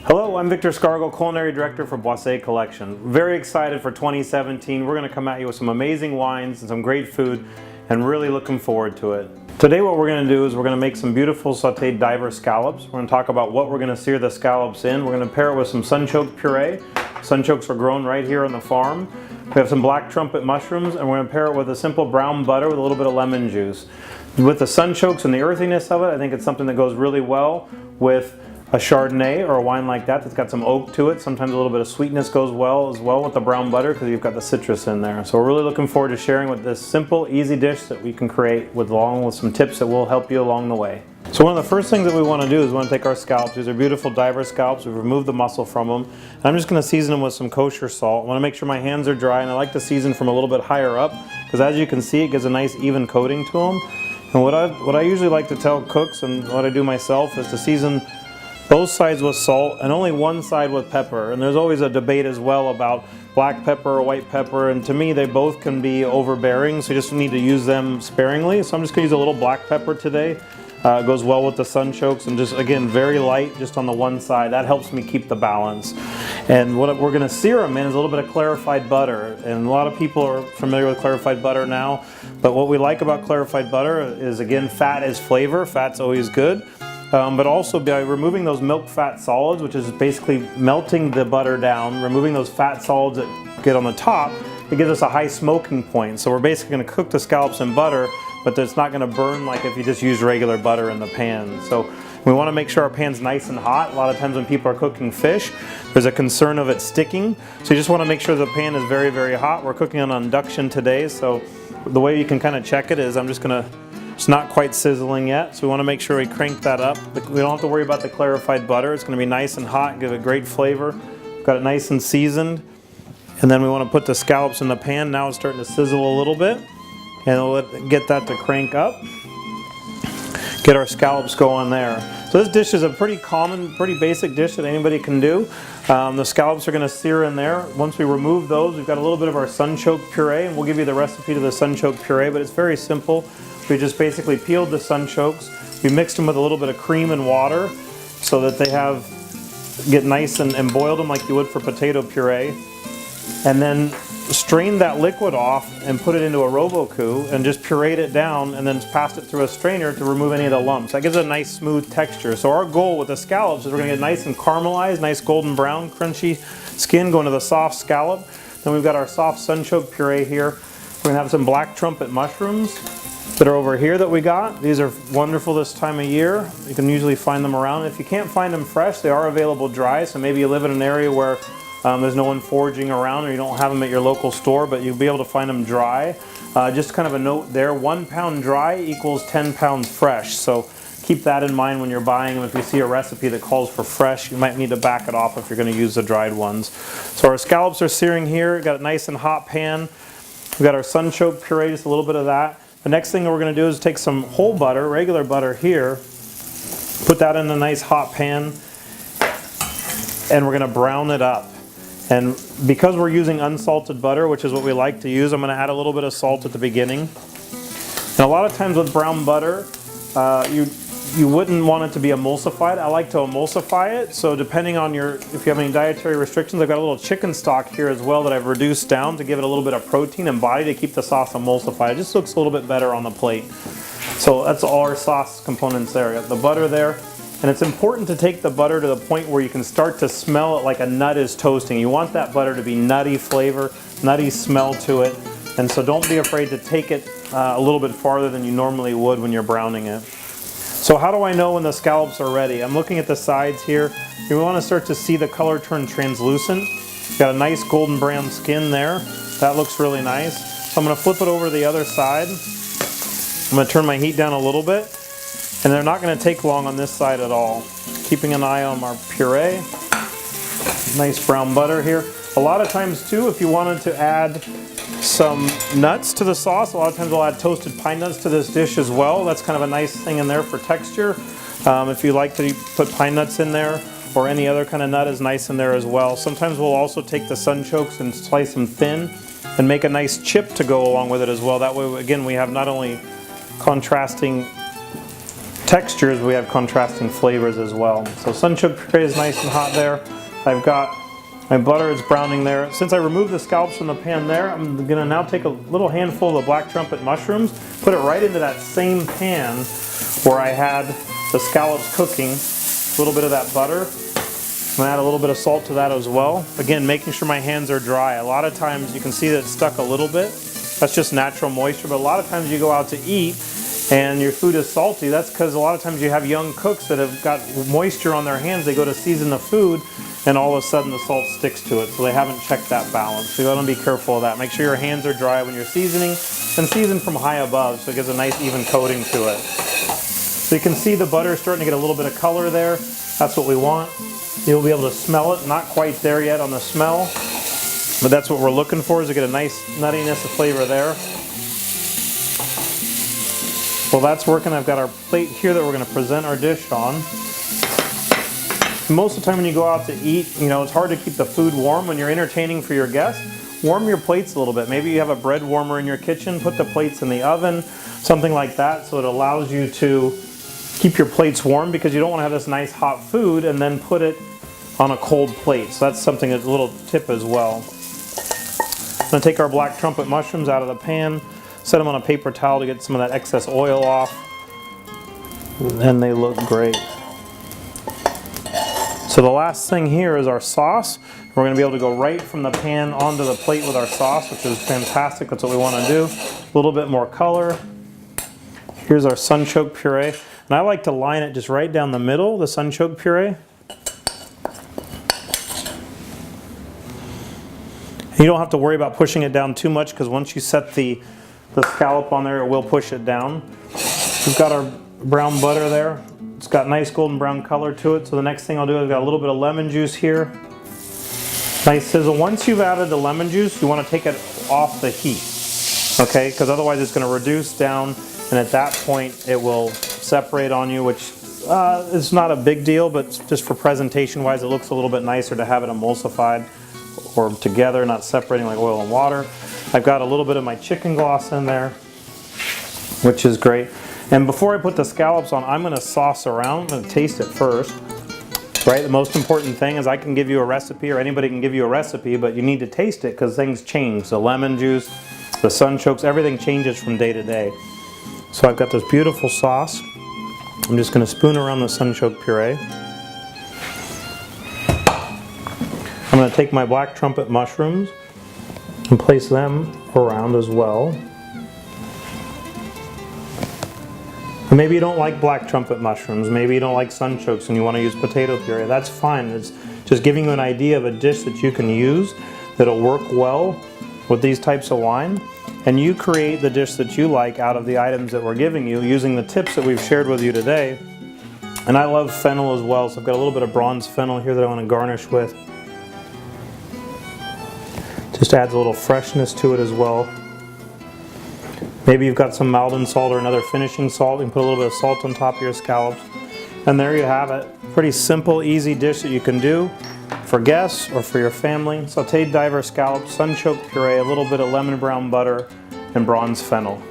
Hello, I'm Victor Scargle, Culinary Director for Boisset Collection. Very excited for 2017. We're going to come at you with some amazing wines and some great food, and really looking forward to it. Today what we're going to do is we're going to make some beautiful sauteed diver scallops. We're going to talk about what we're going to sear the scallops in. We're going to pair it with some sunchoke puree. Sunchokes are grown right here on the farm. We have some black trumpet mushrooms, and we're going to pair it with a simple brown butter with a little bit of lemon juice. With the sunchokes and the earthiness of it, I think it's something that goes really well with a Chardonnay or a wine like that that's got some oak to it. Sometimes a little bit of sweetness goes well with the brown butter because you've got the citrus in there. So we're really looking forward to sharing with this simple, easy dish that we can create along with some tips that will help you along the way. So one of the first things that we want to do is we want to take our scallops. These are beautiful diver scallops. We've removed the muscle from them. And I'm just going to season them with some kosher salt. I want to make sure my hands are dry, and I like to season from a little bit higher up because, as you can see, it gives a nice even coating to them. And what I usually like to tell cooks, and what I do myself, is to season both sides with salt and only one side with pepper. And there's always a debate as well about black pepper or white pepper, and to me they both can be overbearing, so you just need to use them sparingly. So I'm just going to use a little black pepper today. It goes well with the sunchokes, and just again very light just on the one side. That helps me keep the balance. And what we're going to sear them in is a little bit of clarified butter, and a lot of people are familiar with clarified butter now, but what we like about clarified butter is, again, fat is flavor. Fat's always good. But also by removing those milk fat solids, which is basically melting the butter down, removing those fat solids that get on the top, it gives us a high smoking point. So we're basically going to cook the scallops in butter, but it's not going to burn like if you just use regular butter in the pan. So we want to make sure our pan's nice and hot. A lot of times when people are cooking fish, there's a concern of it sticking. So you just want to make sure the pan is very, very hot. We're cooking on induction today, so the way you can kind of check it is it's not quite sizzling yet, so we want to make sure we crank that up. We don't have to worry about the clarified butter. It's going to be nice and hot, give it great flavor. Got it nice and seasoned. And then we want to put the scallops in the pan. Now it's starting to sizzle a little bit. And we'll get that to crank up. Get our scallops going there. So this dish is a pretty common, pretty basic dish that anybody can do. The scallops are going to sear in there. Once we remove those, we've got a little bit of our sunchoke puree, and we'll give you the recipe to the sunchoke puree, but it's very simple. We just basically peeled the sunchokes. We mixed them with a little bit of cream and water so that they get nice and boiled them like you would for potato puree. And then strained that liquid off and put it into a Roboku and just pureed it down, and then passed it through a strainer to remove any of the lumps. That gives it a nice smooth texture. So our goal with the scallops is we're going to get nice and caramelized, nice golden brown, crunchy skin going to the soft scallop. Then we've got our soft sunchoke puree here. We're going to have some black trumpet mushrooms that are over here that we got. These are wonderful this time of year. You can usually find them around. If you can't find them fresh, they are available dry, so maybe you live in an area where there's no one foraging around, or you don't have them at your local store, but you'll be able to find them dry. Just kind of a note there, 1 pound dry equals 10 pounds fresh, so keep that in mind when you're buying them. If you see a recipe that calls for fresh, you might need to back it off if you're going to use the dried ones. So our scallops are searing here. Got a nice and hot pan. We've got our sunchoke puree, just a little bit of that. The next thing that we're going to do is take some whole butter, regular butter here, put that in a nice hot pan, and we're going to brown it up. And because we're using unsalted butter, which is what we like to use, I'm going to add a little bit of salt at the beginning. And a lot of times with brown butter, you wouldn't want it to be emulsified. I like to emulsify it, so depending on if you have any dietary restrictions, I've got a little chicken stock here as well that I've reduced down to give it a little bit of protein and body to keep the sauce emulsified. It just looks a little bit better on the plate. So that's all our sauce components there. Got the butter there. And it's important to take the butter to the point where you can start to smell it like a nut is toasting. You want that butter to be nutty flavor, nutty smell to it. And so don't be afraid to take it a little bit farther than you normally would when you're browning it. So how do I know when the scallops are ready? I'm looking at the sides here. You want to start to see the color turn translucent. Got a nice golden brown skin there. That looks really nice. So I'm going to flip it over to the other side. I'm going to turn my heat down a little bit. And they're not going to take long on this side at all. Keeping an eye on our puree. Nice brown butter here. A lot of times too, if you wanted to add some nuts to the sauce, a lot of times we'll add toasted pine nuts to this dish as well. That's kind of a nice thing in there for texture. If you like to put pine nuts in there, or any other kind of nut is nice in there as well. Sometimes we'll also take the sunchokes and slice them thin and make a nice chip to go along with it as well. That way, again, we have not only contrasting textures, we have contrasting flavors as well. So sunchoke puree is nice and hot there. I've got my butter is browning there. Since I removed the scallops from the pan there, I'm gonna now take a little handful of the black trumpet mushrooms, put it right into that same pan where I had the scallops cooking. A little bit of that butter. I'm gonna add a little bit of salt to that as well. Again, making sure my hands are dry. A lot of times you can see that it's stuck a little bit. That's just natural moisture, but a lot of times you go out to eat and your food is salty. That's because a lot of times you have young cooks that have got moisture on their hands. They go to season the food and all of a sudden the salt sticks to it, so they haven't checked that balance. So you want to be careful of that. Make sure your hands are dry when you're seasoning, and season from high above so it gives a nice even coating to it. So you can see the butter is starting to get a little bit of color there. That's what we want. You'll be able to smell it. Not quite there yet on the smell, but that's what we're looking for, is to get a nice nuttiness of flavor there. Well, that's working. I've got our plate here that we're going to present our dish on. Most of the time when you go out to eat, you know, it's hard to keep the food warm when you're entertaining for your guests. Warm your plates a little bit. Maybe you have a bread warmer in your kitchen, put the plates in the oven, something like that, so it allows you to keep your plates warm, because you don't want to have this nice hot food and then put it on a cold plate. So that's something, a little tip as well. I'm going to take our black trumpet mushrooms out of the pan, set them on a paper towel to get some of that excess oil off, and they look great. So the last thing here is our sauce. We're going to be able to go right from the pan onto the plate with our sauce, which is fantastic. That's what we want to do. A little bit more color. Here's our sunchoke puree. And I like to line it just right down the middle, the sunchoke puree. And you don't have to worry about pushing it down too much, because once you set the scallop on there, it will push it down. We've got our brown butter there. It's got nice golden brown color to it. So the next thing I'll do is I've got a little bit of lemon juice here. Nice sizzle. Once you've added the lemon juice, you want to take it off the heat, okay? Because otherwise it's going to reduce down, and at that point it will separate on you, which is not a big deal, but just for presentation wise, it looks a little bit nicer to have it emulsified or together, not separating like oil and water. I've got a little bit of my chicken gloss in there, which is great. And before I put the scallops on, I'm going to sauce around. I'm going to taste it first. Right? The most important thing is I can give you a recipe, or anybody can give you a recipe, but you need to taste it because things change. The lemon juice, the sunchokes, everything changes from day to day. So I've got this beautiful sauce. I'm just going to spoon around the sunchoke puree. I'm going to take my black trumpet mushrooms and place them around as well. And maybe you don't like black trumpet mushrooms, maybe you don't like sunchokes and you want to use potato puree. That's fine. It's just giving you an idea of a dish that you can use that'll work well with these types of wine. And you create the dish that you like out of the items that we're giving you, using the tips that we've shared with you today. And I love fennel as well, so I've got a little bit of bronze fennel here that I want to garnish with. Just adds a little freshness to it as well. Maybe you've got some Maldon salt or another finishing salt. You can put a little bit of salt on top of your scallops. And there you have it. Pretty simple, easy dish that you can do for guests or for your family. Sauteed diver scallops, sunchoke puree, a little bit of lemon brown butter, and bronze fennel.